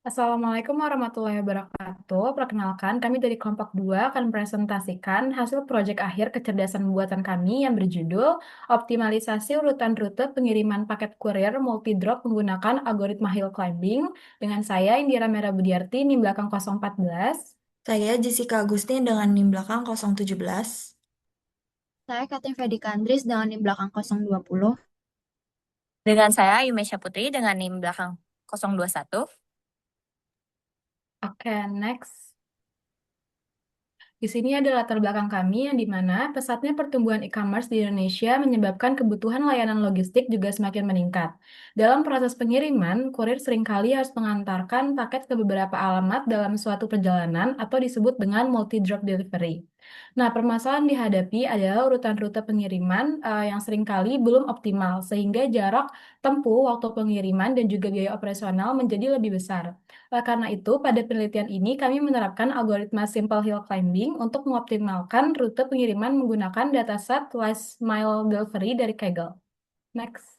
Assalamualaikum warahmatullahi wabarakatuh. Perkenalkan, kami dari kelompok 2 akan presentasikan hasil proyek akhir kecerdasan buatan kami yang berjudul Optimalisasi Urutan Rute Pengiriman Paket Kurir Multi-Drop Menggunakan Algoritma Hill Climbing dengan saya Indira Mera Budiarti, NIM belakang 014. Saya Jessica Agustin dengan NIM belakang 017. Saya Katin Fedika Andris dengan NIM belakang 020. Dengan saya Yumesha Putri dengan NIM belakang 021. Oke, next. Di sini ada latar belakang kami yang di mana pesatnya pertumbuhan e-commerce di Indonesia menyebabkan kebutuhan layanan logistik juga semakin meningkat. Dalam proses pengiriman, kurir seringkali harus mengantarkan paket ke beberapa alamat dalam suatu perjalanan atau disebut dengan multi-drop delivery. Nah, permasalahan dihadapi adalah urutan rute pengiriman yang seringkali belum optimal, sehingga jarak tempuh waktu pengiriman dan juga biaya operasional menjadi lebih besar. Karena itu, pada penelitian ini kami menerapkan algoritma Simple Hill Climbing untuk mengoptimalkan rute pengiriman menggunakan dataset Last Mile Delivery dari Kaggle. Next.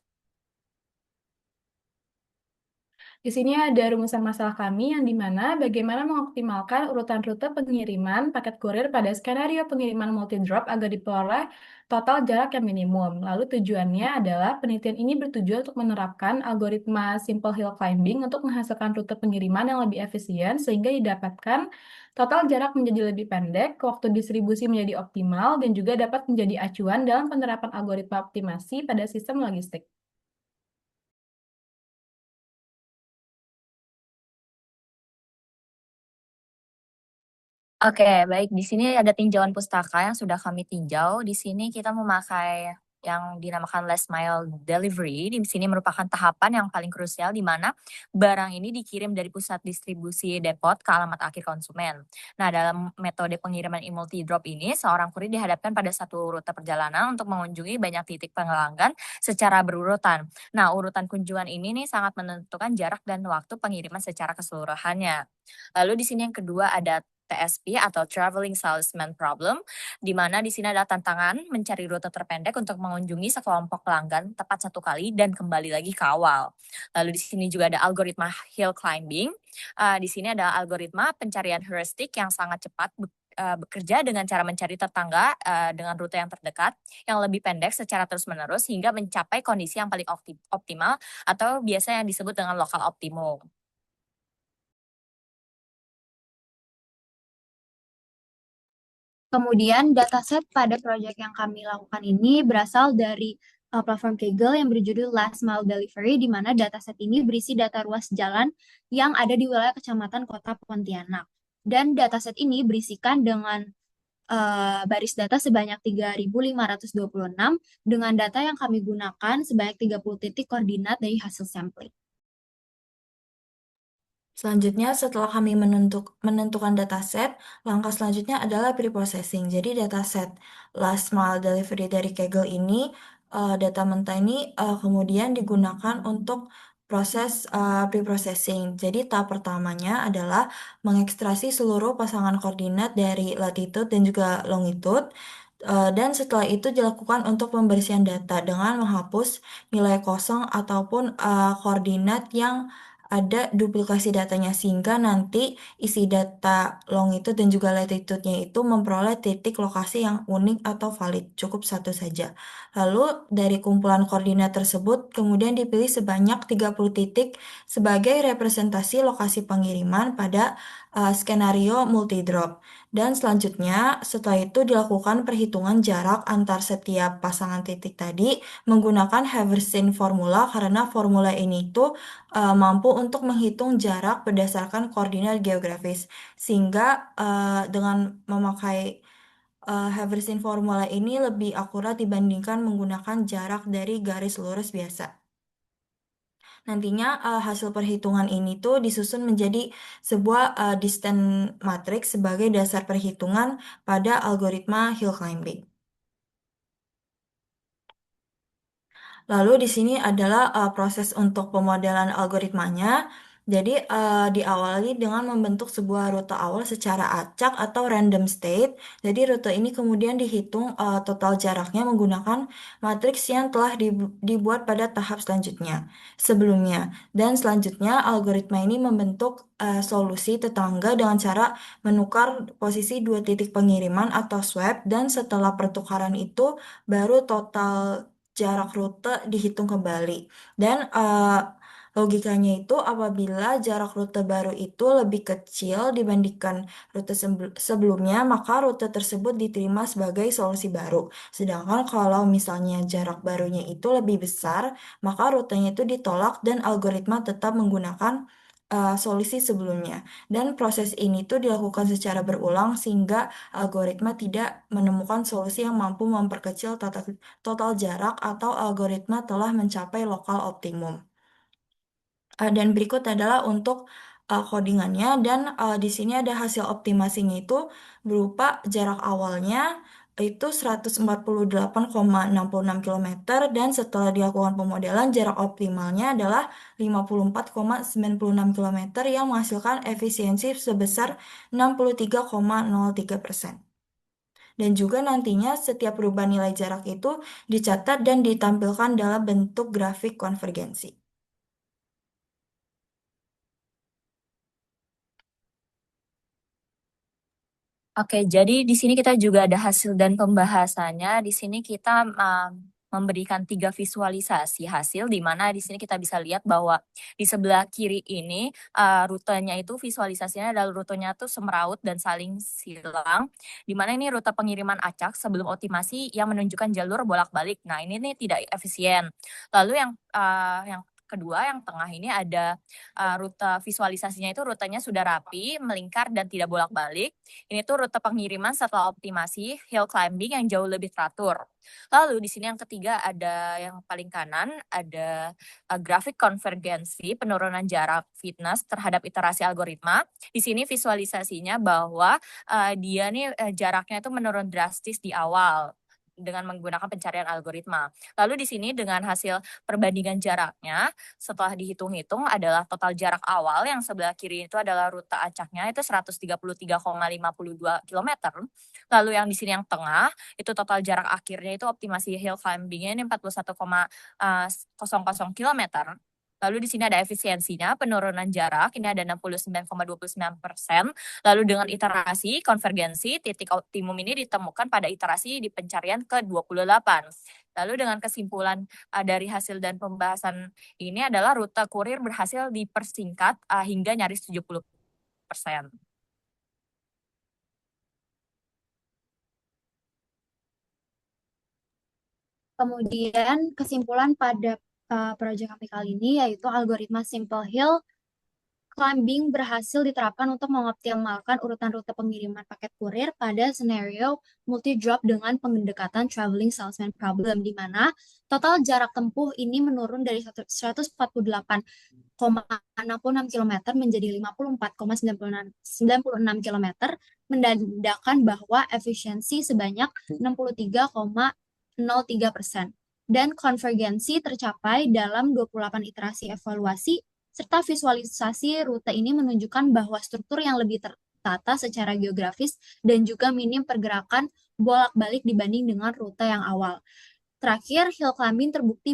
Di sini ada rumusan masalah kami yang di mana bagaimana mengoptimalkan urutan rute pengiriman paket kurir pada skenario pengiriman multi-drop agar diperoleh total jarak yang minimum. Lalu tujuannya adalah penelitian ini bertujuan untuk menerapkan algoritma Simple Hill Climbing untuk menghasilkan rute pengiriman yang lebih efisien sehingga didapatkan total jarak menjadi lebih pendek, waktu distribusi menjadi optimal, dan juga dapat menjadi acuan dalam penerapan algoritma optimasi pada sistem logistik. Oke, baik. Di sini ada tinjauan pustaka yang sudah kami tinjau. Di sini kita memakai yang dinamakan last mile delivery. Di sini merupakan tahapan yang paling krusial di mana barang ini dikirim dari pusat distribusi depot ke alamat akhir konsumen. Nah, dalam metode pengiriman e-multi drop ini, seorang kurir dihadapkan pada satu rute perjalanan untuk mengunjungi banyak titik pelanggan secara berurutan. Nah, urutan kunjungan ini nih sangat menentukan jarak dan waktu pengiriman secara keseluruhannya. Lalu di sini yang kedua ada TSP atau Traveling Salesman Problem, di mana di sini ada tantangan mencari rute terpendek untuk mengunjungi sekelompok pelanggan tepat satu kali dan kembali lagi ke awal. Lalu di sini juga ada algoritma hill climbing. Di sini ada algoritma pencarian heuristik yang sangat cepat bekerja dengan cara mencari tetangga dengan rute yang terdekat, yang lebih pendek secara terus-menerus hingga mencapai kondisi yang paling optimal atau biasa yang disebut dengan lokal optimum. Kemudian dataset pada proyek yang kami lakukan ini berasal dari platform Kaggle yang berjudul Last Mile Delivery, di mana dataset ini berisi data ruas jalan yang ada di wilayah Kecamatan Kota Pontianak. Dan dataset ini berisikan dengan baris data sebanyak 3.526 dengan data yang kami gunakan sebanyak 30 titik koordinat dari hasil sampling. Selanjutnya, setelah kami menentukan dataset, langkah selanjutnya adalah pre-processing. Jadi dataset last mile delivery dari Kaggle ini, data mentah ini kemudian digunakan untuk proses pre-processing. Jadi tahap pertamanya adalah mengekstraksi seluruh pasangan koordinat dari latitude dan juga longitude. Dan setelah itu dilakukan untuk pembersihan data dengan menghapus nilai kosong ataupun koordinat yang ada duplikasi datanya sehingga nanti isi data longitude dan juga latitude-nya itu memperoleh titik lokasi yang unik atau valid, cukup satu saja. Lalu dari kumpulan koordinat tersebut kemudian dipilih sebanyak 30 titik sebagai representasi lokasi pengiriman pada skenario multi-drop. Dan selanjutnya setelah itu dilakukan perhitungan jarak antar setiap pasangan titik tadi menggunakan Haversine formula karena formula ini tuh mampu untuk menghitung jarak berdasarkan koordinat geografis. Sehingga dengan memakai Haversine formula ini lebih akurat dibandingkan menggunakan jarak dari garis lurus biasa. Nantinya hasil perhitungan ini tuh disusun menjadi sebuah distance matrix sebagai dasar perhitungan pada algoritma hill climbing. Lalu di sini adalah proses untuk pemodelan algoritmanya. Jadi diawali dengan membentuk sebuah rute awal secara acak atau random state. Jadi rute ini kemudian dihitung total jaraknya menggunakan matriks yang telah dibuat pada tahap selanjutnya, sebelumnya. Dan selanjutnya algoritma ini membentuk solusi tetangga dengan cara menukar posisi dua titik pengiriman atau swap, dan setelah pertukaran itu baru total jarak rute dihitung kembali. Dan logikanya itu apabila jarak rute baru itu lebih kecil dibandingkan rute sebelumnya, maka rute tersebut diterima sebagai solusi baru. Sedangkan kalau misalnya jarak barunya itu lebih besar, maka rutenya itu ditolak dan algoritma tetap menggunakan solusi sebelumnya. Dan proses ini tuh dilakukan secara berulang sehingga algoritma tidak menemukan solusi yang mampu memperkecil total jarak atau algoritma telah mencapai lokal optimum. Dan berikut adalah untuk codingannya, dan di sini ada hasil optimasinya itu berupa jarak awalnya itu 148,66 kilometer, dan setelah dilakukan pemodelan jarak optimalnya adalah 54,96 kilometer yang menghasilkan efisiensi sebesar 63,03%. Dan juga nantinya setiap perubahan nilai jarak itu dicatat dan ditampilkan dalam bentuk grafik konvergensi. Oke, jadi di sini kita juga ada hasil dan pembahasannya. Di sini kita memberikan 3 visualisasi hasil, di mana di sini kita bisa lihat bahwa di sebelah kiri ini rutenya itu visualisasinya adalah rutenya tuh semeraut dan saling silang, di mana ini rute pengiriman acak sebelum optimasi yang menunjukkan jalur bolak-balik. Nah, ini nih tidak efisien. Lalu yang kedua, yang tengah ini ada rute visualisasinya itu rutenya sudah rapi, melingkar dan tidak bolak-balik. Ini tuh rute pengiriman setelah optimasi hill climbing yang jauh lebih teratur. Lalu di sini yang ketiga ada yang paling kanan ada grafik konvergensi penurunan jarak fitness terhadap iterasi algoritma. Di sini visualisasinya bahwa dia nih jaraknya itu menurun drastis di awal dengan menggunakan pencarian algoritma. Lalu di sini dengan hasil perbandingan jaraknya setelah dihitung-hitung adalah total jarak awal yang sebelah kiri itu adalah rute acaknya itu 133,52 km. Lalu yang di sini yang tengah itu total jarak akhirnya itu optimasi hill climbingnya ini 41,00 km. Lalu di sini ada efisiensinya, penurunan jarak, ini ada 69,29%. Lalu dengan iterasi, konvergensi, titik optimum ini ditemukan pada iterasi di pencarian ke-28. Lalu dengan kesimpulan dari hasil dan pembahasan ini adalah rute kurir berhasil dipersingkat hingga nyaris 70%. Kemudian kesimpulan pada proyek kami kali ini yaitu algoritma Simple Hill Climbing berhasil diterapkan untuk mengoptimalkan urutan rute pengiriman paket kurir pada scenario multi-drop dengan pendekatan traveling salesman problem, di mana total jarak tempuh ini menurun dari 148,66 km menjadi 54,96 km, menandakan bahwa efisiensi sebanyak 63,03%. Dan konvergensi tercapai dalam 28 iterasi evaluasi, serta visualisasi rute ini menunjukkan bahwa struktur yang lebih tertata secara geografis dan juga minim pergerakan bolak-balik dibanding dengan rute yang awal. Terakhir, hill climbing terbukti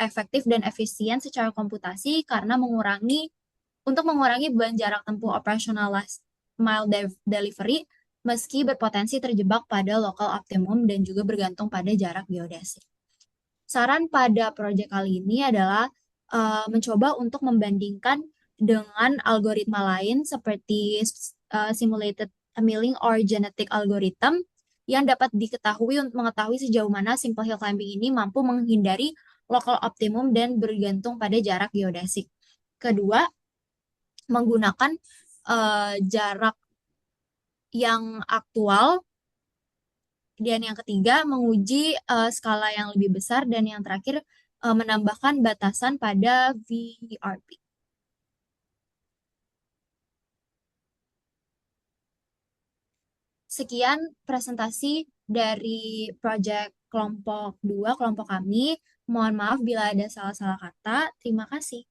efektif dan efisien secara komputasi karena untuk mengurangi beban jarak tempuh operasional last mile delivery meski berpotensi terjebak pada local optimum dan juga bergantung pada jarak geodesi. Saran pada proyek kali ini adalah mencoba untuk membandingkan dengan algoritma lain seperti simulated annealing or genetic algorithm yang dapat diketahui untuk mengetahui sejauh mana simple hill climbing ini mampu menghindari local optimum dan bergantung pada jarak geodesik. Kedua, menggunakan jarak yang aktual. Dan yang ketiga, menguji skala yang lebih besar. Dan yang terakhir, menambahkan batasan pada VRP. Sekian presentasi dari proyek kelompok 2, kelompok kami. Mohon maaf bila ada salah-salah kata. Terima kasih.